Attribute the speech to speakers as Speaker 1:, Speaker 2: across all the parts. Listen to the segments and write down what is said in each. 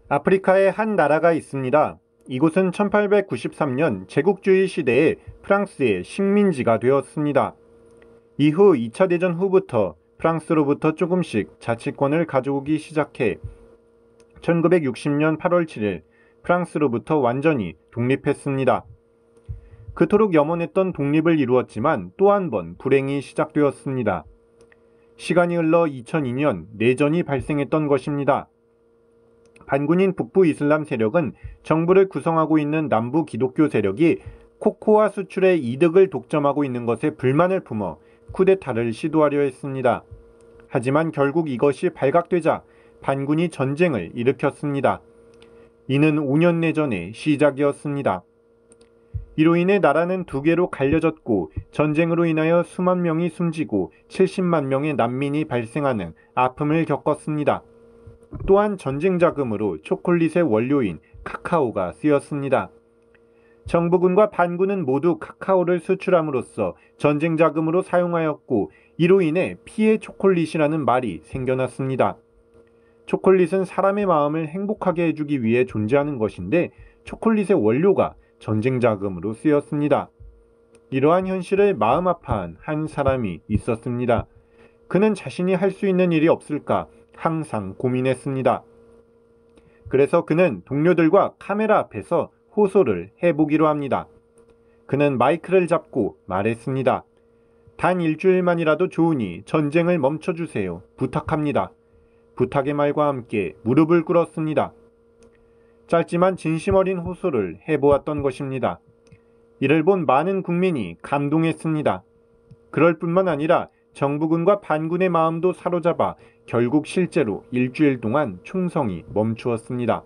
Speaker 1: 아프리카에 한 나라가 있습니다. 이곳은 1893년 제국주의 시대에 프랑스의 식민지가 되었습니다. 이후 2차 대전 후부터 프랑스로부터 조금씩 자치권을 가져오기 시작해 1960년 8월 7일 프랑스로부터 완전히 독립했습니다. 그토록 염원했던 독립을 이루었지만 또 한 번 불행이 시작되었습니다. 시간이 흘러 2002년 내전이 발생했던 것입니다. 반군인 북부 이슬람 세력은 정부를 구성하고 있는 남부 기독교 세력이 코코아 수출의 이득을 독점하고 있는 것에 불만을 품어 쿠데타를 시도하려 했습니다. 하지만 결국 이것이 발각되자 반군이 전쟁을 일으켰습니다. 이는 5년 내전의 시작이었습니다. 이로 인해 나라는 두 개로 갈려졌고 전쟁으로 인하여 수만 명이 숨지고 70만 명의 난민이 발생하는 아픔을 겪었습니다. 또한 전쟁 자금으로 초콜릿의 원료인 카카오가 쓰였습니다. 정부군과 반군은 모두 카카오를 수출함으로써 전쟁 자금으로 사용하였고 이로 인해 피해 초콜릿이라는 말이 생겨났습니다. 초콜릿은 사람의 마음을 행복하게 해주기 위해 존재하는 것인데 초콜릿의 원료가 전쟁 자금으로 쓰였습니다. 이러한 현실을 마음 아파한 한 사람이 있었습니다. 그는 자신이 할 수 있는 일이 없을까 항상 고민했습니다. 그래서 그는 동료들과 카메라 앞에서 호소를 해보기로 합니다. 그는 마이크를 잡고 말했습니다. 단 일주일만이라도 좋으니 전쟁을 멈춰주세요. 부탁합니다. 부탁의 말과 함께 무릎을 꿇었습니다. 짧지만 진심 어린 호소를 해보았던 것입니다. 이를 본 많은 국민이 감동했습니다. 그럴 뿐만 아니라 정부군과 반군의 마음도 사로잡아 결국 실제로 일주일 동안 총성이 멈추었습니다.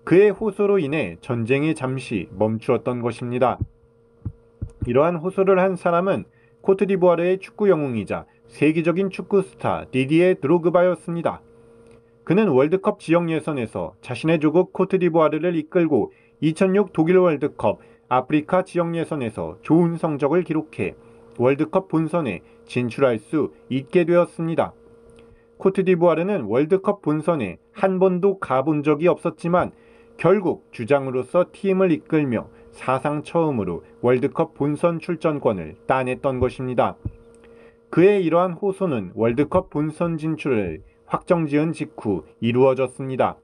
Speaker 1: 그의 호소로 인해 전쟁이 잠시 멈추었던 것입니다. 이러한 호소를 한 사람은 코트디부아르의 축구 영웅이자 세계적인 축구 스타 디디에 드로그바였습니다. 그는 월드컵 지역 예선에서 자신의 조국 코트디부아르를 이끌고 2006 독일 월드컵 아프리카 지역 예선에서 좋은 성적을 기록해 월드컵 본선에 진출할 수 있게 되었습니다. 코트디부아르는 월드컵 본선에 한 번도 가본 적이 없었지만 결국 주장으로서 팀을 이끌며 사상 처음으로 월드컵 본선 출전권을 따냈던 것입니다. 그의 이러한 호소는 월드컵 본선 진출을 확정지은 직후 이루어졌습니다.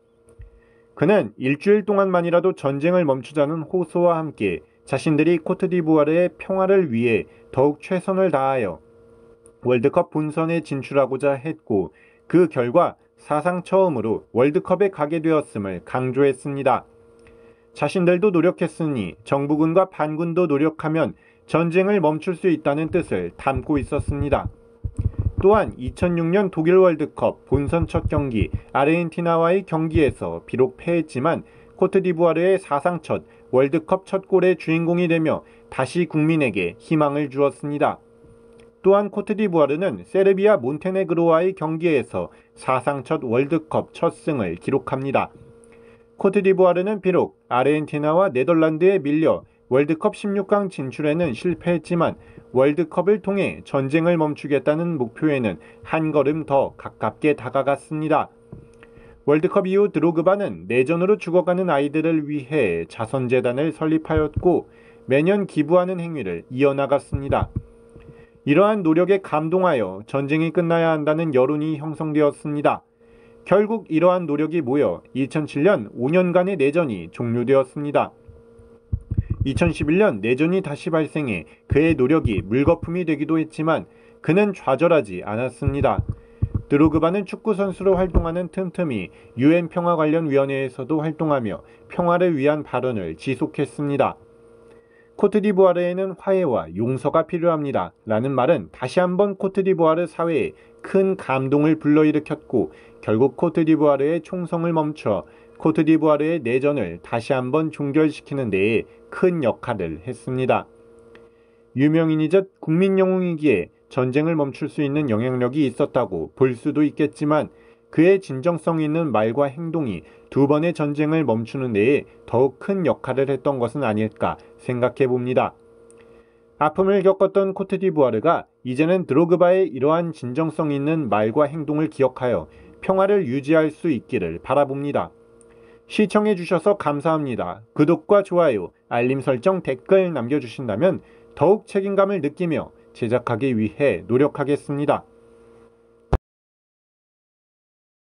Speaker 1: 그는 일주일 동안만이라도 전쟁을 멈추자는 호소와 함께 자신들이 코트디부아르의 평화를 위해 더욱 최선을 다하여 월드컵 본선에 진출하고자 했고 그 결과 사상 처음으로 월드컵에 가게 되었음을 강조했습니다. 자신들도 노력했으니 정부군과 반군도 노력하면 전쟁을 멈출 수 있다는 뜻을 담고 있었습니다. 또한 2006년 독일 월드컵 본선 첫 경기 아르헨티나와의 경기에서 비록 패했지만 코트디부아르의 사상 첫 월드컵 첫 골의 주인공이 되며 다시 국민에게 희망을 주었습니다. 또한 코트디부아르는 세르비아 몬테네그로와의 경기에서 사상 첫 월드컵 첫 승을 기록합니다. 코트디부아르는 비록 아르헨티나와 네덜란드에 밀려 월드컵 16강 진출에는 실패했지만 월드컵을 통해 전쟁을 멈추겠다는 목표에는 한 걸음 더 가깝게 다가갔습니다. 월드컵 이후 드로그바는 내전으로 죽어가는 아이들을 위해 자선재단을 설립하였고 매년 기부하는 행위를 이어나갔습니다. 이러한 노력에 감동하여 전쟁이 끝나야 한다는 여론이 형성되었습니다. 결국 이러한 노력이 모여 2007년 5년간의 내전이 종료되었습니다. 2011년 내전이 다시 발생해 그의 노력이 물거품이 되기도 했지만 그는 좌절하지 않았습니다. 드로그바는 축구선수로 활동하는 틈틈이 UN 평화관련위원회에서도 활동하며 평화를 위한 발언을 지속했습니다. 코트디부아르에는 화해와 용서가 필요합니다. 라는 말은 다시 한번 코트디부아르 사회에 큰 감동을 불러일으켰고 결국 코트디부아르의 총성을 멈춰 코트디부아르의 내전을 다시 한번 종결시키는 데에 큰 역할을 했습니다. 유명인이자 국민 영웅이기에 전쟁을 멈출 수 있는 영향력이 있었다고 볼 수도 있겠지만 그의 진정성 있는 말과 행동이 두 번의 전쟁을 멈추는 데에 더욱 큰 역할을 했던 것은 아닐까 생각해 봅니다. 아픔을 겪었던 코트디부아르가 이제는 드로그바의 이러한 진정성 있는 말과 행동을 기억하여 평화를 유지할 수 있기를 바라봅니다. 시청해주셔서 감사합니다. 구독과 좋아요, 알림 설정, 댓글 남겨주신다면 더욱 책임감을 느끼며 제작하기 위해 노력하겠습니다.